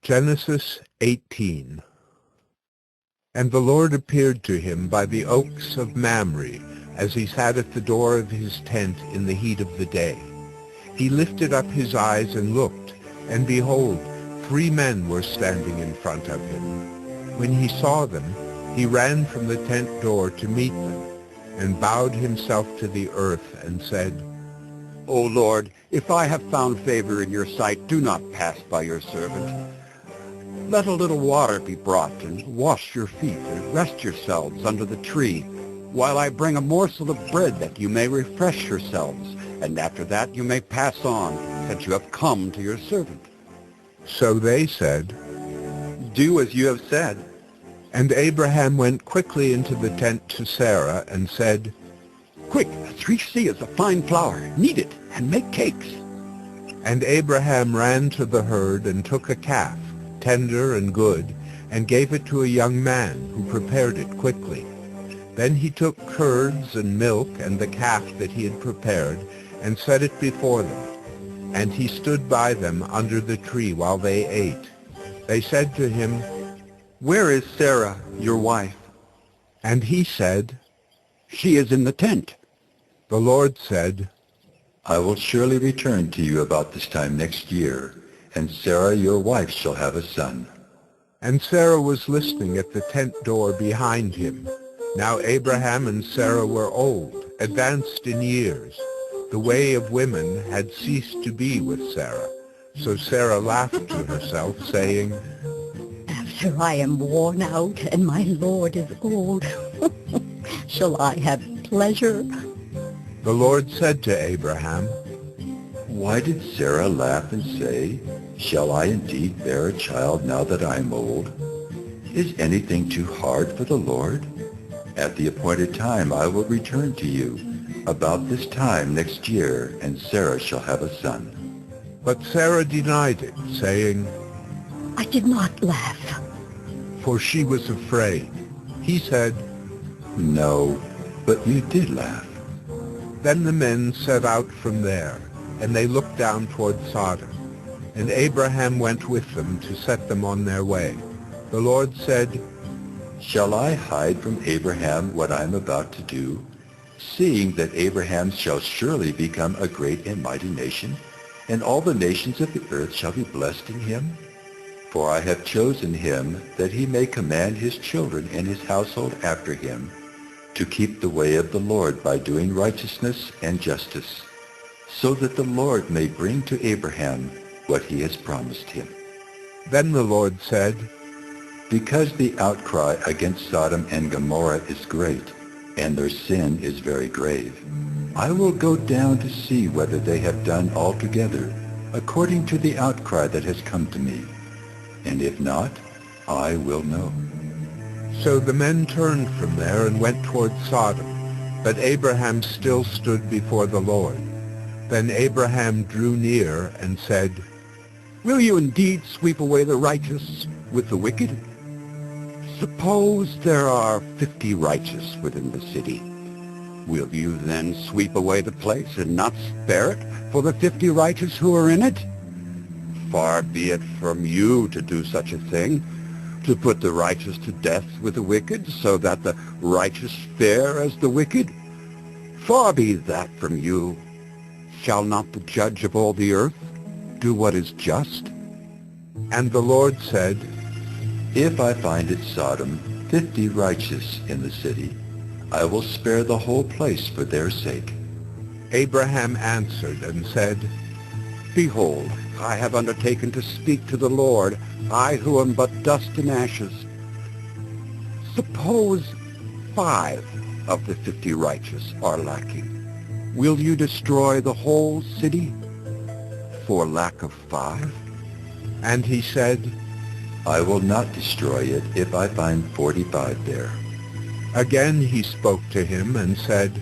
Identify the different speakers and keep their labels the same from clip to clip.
Speaker 1: Genesis 18. And the Lord appeared to him by the oaks of Mamre, as he sat at the door of his tent in the heat of the day. He lifted up his eyes and looked, and behold, 3 men were standing in front of him. When he saw them, he ran from the tent door to meet them, and bowed himself to the earth and said,
Speaker 2: O Lord, if I have found favor in your sight, do not pass by your servant. Let a little water be brought, and wash your feet, and rest yourselves under the tree, while I bring a morsel of bread that you may refresh yourselves, and after that you may pass on, since you have come to your servant.
Speaker 1: So they said,
Speaker 2: Do as you have said.
Speaker 1: And Abraham went quickly into the tent to Sarah and said,
Speaker 2: Quick, 3 seahs of fine flour, knead it, and make cakes.
Speaker 1: And Abraham ran to the herd and took a calf, tender and good, and gave it to a young man, who prepared it quickly. Then he took curds and milk and the calf that he had prepared, and set it before them. And he stood by them under the tree while they ate. They said to him,
Speaker 2: Where is Sarah, your wife?
Speaker 1: And he said,
Speaker 2: She is in the tent.
Speaker 1: The Lord said,
Speaker 3: I will surely return to you about this time next year, and Sarah your wife shall have a son.
Speaker 1: And Sarah was listening at the tent door behind him. Now Abraham and Sarah were old, advanced in years. The way of women had ceased to be with Sarah. So Sarah laughed to herself, saying,
Speaker 4: After I am worn out and my Lord is old, shall I have pleasure?
Speaker 1: The Lord said to Abraham,
Speaker 3: Why did Sarah laugh and say, Shall I indeed bear a child now that I am old? Is anything too hard for the Lord? At the appointed time I will return to you, about this time next year, and Sarah shall have a son.
Speaker 1: But Sarah denied it, saying,
Speaker 4: I did not laugh.
Speaker 1: For she was afraid. He said,
Speaker 3: No, but you did laugh.
Speaker 1: Then the men set out from there, and they looked down toward Sodom. And Abraham went with them to set them on their way. The Lord said,
Speaker 3: Shall I hide from Abraham what I am about to do, seeing that Abraham shall surely become a great and mighty nation, and all the nations of the earth shall be blessed in him? For I have chosen him that he may command his children and his household after him, to keep the way of the Lord by doing righteousness and justice, so that the Lord may bring to Abraham what he has promised him.
Speaker 1: Then the Lord said,
Speaker 3: Because the outcry against Sodom and Gomorrah is great, and their sin is very grave, I will go down to see whether they have done altogether according to the outcry that has come to me. And if not, I will know.
Speaker 1: So the men turned from there and went toward Sodom. But Abraham still stood before the Lord. Then Abraham drew near and said,
Speaker 2: Will you indeed sweep away the righteous with the wicked? Suppose there are 50 righteous within the city. Will you then sweep away the place and not spare it for the 50 righteous who are in it? Far be it from you to do such a thing, to put the righteous to death with the wicked, so that the righteous fare as the wicked. Far be that from you. Shall not the judge of all the earth do what is just?
Speaker 1: And the Lord said,
Speaker 3: If I find at Sodom 50 righteous in the city, I will spare the whole place for their sake.
Speaker 1: Abraham answered and said,
Speaker 2: Behold, I have undertaken to speak to the Lord, I who am but dust and ashes. Suppose 5 of the 50 righteous are lacking. Will you destroy the whole city for lack of 5?
Speaker 1: And he said,
Speaker 3: I will not destroy it if I find 45 there.
Speaker 1: Again he spoke to him and said,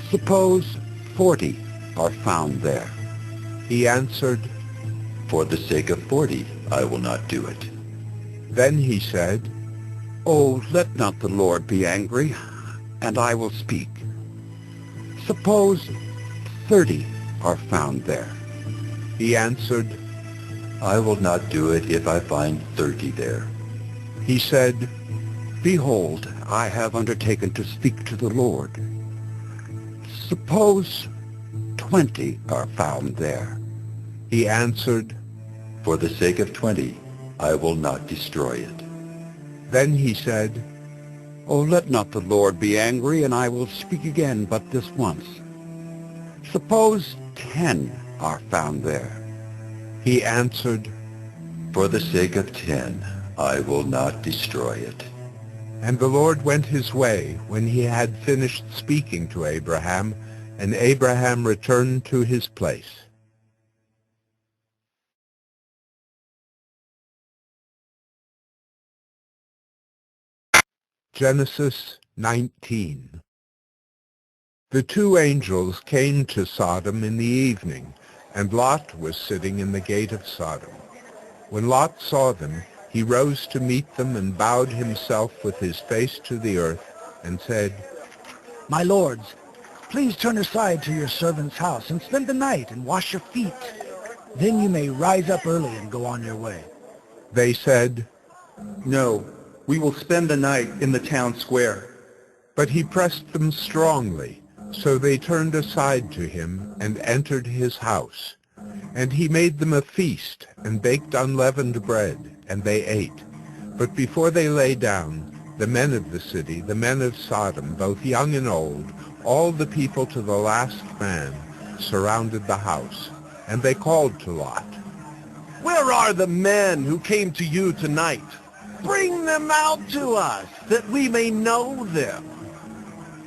Speaker 2: Suppose 40 are found there.
Speaker 1: He answered,
Speaker 3: For the sake of 40, I will not do it.
Speaker 1: Then he said,
Speaker 2: Oh, let not the Lord be angry, and I will speak. Suppose 30 are found there.
Speaker 1: He answered,
Speaker 3: I will not do it if I find 30 there.
Speaker 1: He said,
Speaker 2: Behold, I have undertaken to speak to the Lord. Suppose 20 are found there.
Speaker 1: He answered,
Speaker 3: For the sake of 20, I will not destroy it.
Speaker 1: Then he said,
Speaker 2: Oh, let not the Lord be angry, and I will speak again but this once. Suppose 10 are found there.
Speaker 1: He answered,
Speaker 3: For the sake of 10, I will not destroy it.
Speaker 1: And the Lord went his way when he had finished speaking to Abraham, and Abraham returned to his place. Genesis 19. The two angels came to Sodom in the evening, and Lot was sitting in the gate of Sodom. When Lot saw them, he rose to meet them and bowed himself with his face to the earth and said,
Speaker 5: My lords, please turn aside to your servant's house and spend the night and wash your feet. Then you may rise up early and go on your way.
Speaker 1: They said,
Speaker 6: No, we will spend the night in the town square.
Speaker 1: but he pressed them strongly. So they turned aside to him and entered his house. And he made them a feast and baked unleavened bread, and they ate. But before they lay down, the men of the city, the men of Sodom, both young and old, all the people to the last man, surrounded the house. And they called to Lot,
Speaker 7: Where are the men who came to you tonight? Bring them out to us, that we may know them.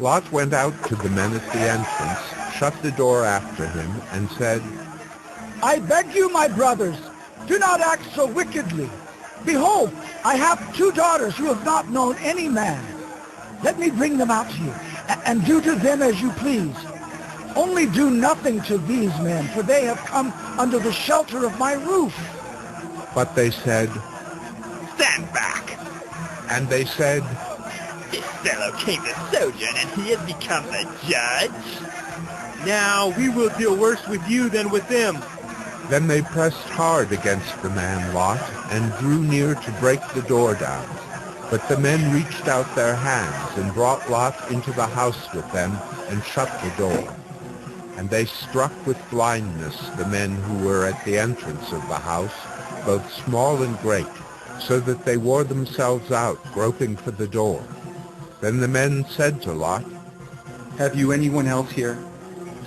Speaker 1: Lot went out to the men at the entrance, shut the door after him, and said,
Speaker 5: I beg you, my brothers, do not act so wickedly. Behold, I have 2 daughters who have not known any man. Let me bring them out to you, and do to them as you please. Only do nothing to these men, for they have come under the shelter of my roof.
Speaker 1: But they said,
Speaker 7: Stand back.
Speaker 1: and they said,
Speaker 7: This fellow came to sojourn, and he has become the judge. Now we will deal worse with you than with them.
Speaker 1: Then they pressed hard against the man Lot, and drew near to break the door down. But the men reached out their hands, and brought Lot into the house with them, and shut the door. And they struck with blindness the men who were at the entrance of the house, both small and great, so that they wore themselves out, groping for the door. Then the men said to Lot,
Speaker 6: Have you anyone else here?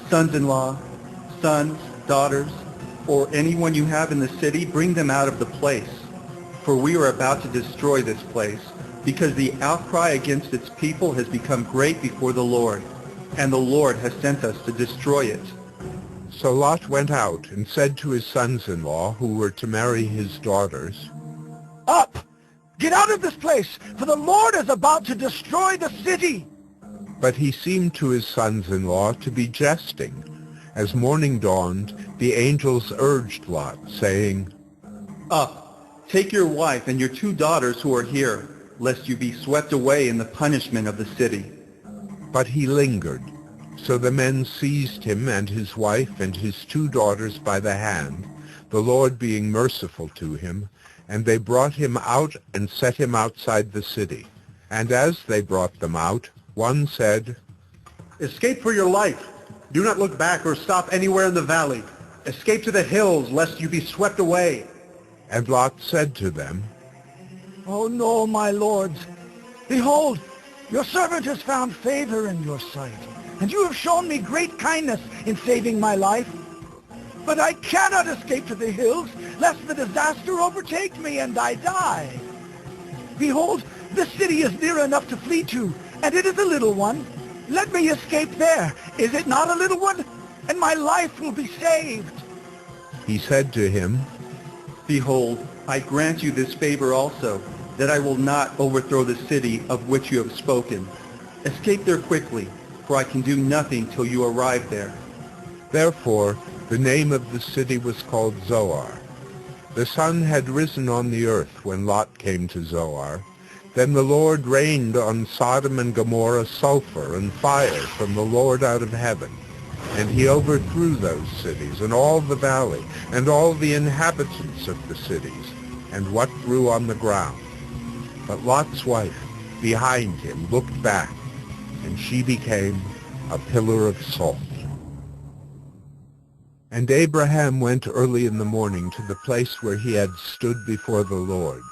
Speaker 6: Sons-in-law, sons, daughters, or anyone you have in the city? Bring them out of the place. For we are about to destroy this place, because the outcry against its people has become great before the Lord, and the Lord has sent us to destroy it.
Speaker 1: So Lot went out and said to his sons-in-law, who were to marry his daughters,
Speaker 5: Up! Get out of this place, for the Lord is about to destroy the city.
Speaker 1: But he seemed to his sons-in-law to be jesting. As morning dawned, the angels urged Lot, saying,
Speaker 6: Up, take your wife and your 2 daughters who are here, lest you be swept away in the punishment of the city.
Speaker 1: But he lingered. So the men seized him and his wife and his 2 daughters by the hand, the Lord being merciful to him, and they brought him out and set him outside the city. And as they brought them out, one said,
Speaker 7: Escape for your life. Do not look back or stop anywhere in the valley. Escape to the hills, lest you be swept away.
Speaker 1: And Lot said to them,
Speaker 5: Oh no, my lords. Behold, your servant has found favor in your sight, and you have shown me great kindness in saving my life. But I cannot escape to the hills, lest the disaster overtake me and I die. Behold, this city is near enough to flee to, and it is a little one. Let me escape there. Is it not a little one? And my life will be saved.
Speaker 1: He said to him,
Speaker 6: Behold, I grant you this favor also, that I will not overthrow the city of which you have spoken. Escape there quickly, for I can do nothing till you arrive there.
Speaker 1: Therefore the name of the city was called Zoar. The sun had risen on the earth when Lot came to Zoar. Then the Lord rained on Sodom and Gomorrah sulfur and fire from the Lord out of heaven. And he overthrew those cities, and all the valley, and all the inhabitants of the cities, and what grew on the ground. But Lot's wife, behind him, looked back, and she became a pillar of salt. And Abraham went early in the morning to the place where he had stood before the Lord.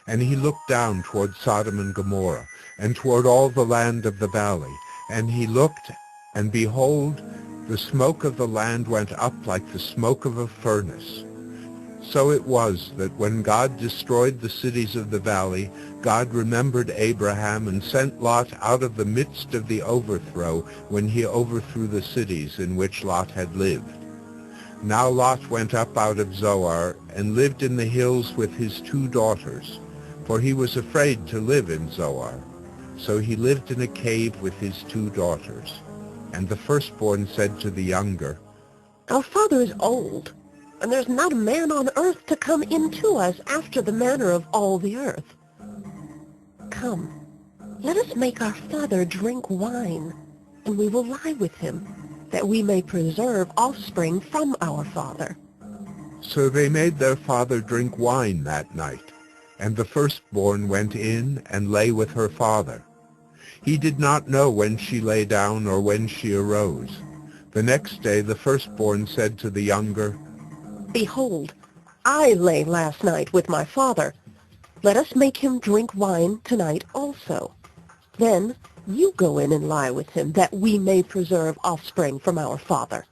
Speaker 1: And he looked down toward Sodom and Gomorrah, and toward all the land of the valley. And he looked, and behold, the smoke of the land went up like the smoke of a furnace. So it was that when God destroyed the cities of the valley, God remembered Abraham and sent Lot out of the midst of the overthrow when he overthrew the cities in which Lot had lived. Now Lot went up out of Zoar and lived in the hills with his 2 daughters, for he was afraid to live in Zoar. So he lived in a cave with his 2 daughters. And the firstborn said to the younger,
Speaker 8: Our father is old, and there's not a man on earth to come into us after the manner of all the earth. Come, let us make our father drink wine, and we will lie with him, that we may preserve offspring from our father.
Speaker 1: So they made their father drink wine that night, and the firstborn went in and lay with her father. He did not know when she lay down or when she arose. The next day the firstborn said to the younger,
Speaker 8: Behold, I lay last night with my father. Let us make him drink wine tonight also. Then you go in and lie with him, that we may preserve offspring from our father.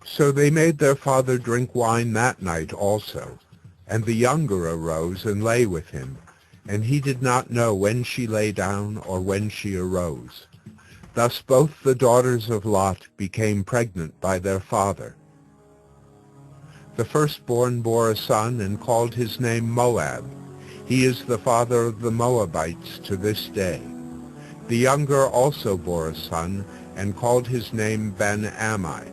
Speaker 1: So they made their father drink wine that night also. And the younger arose and lay with him, and he did not know when she lay down or when she arose. Thus both the daughters of Lot became pregnant by their father. The firstborn bore a son and called his name Moab. He is the father of the Moabites to this day. The younger also bore a son and called his name Ben-Ammi.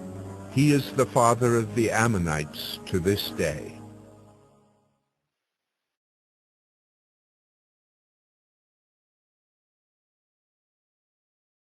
Speaker 1: He is the father of the Ammonites to this day.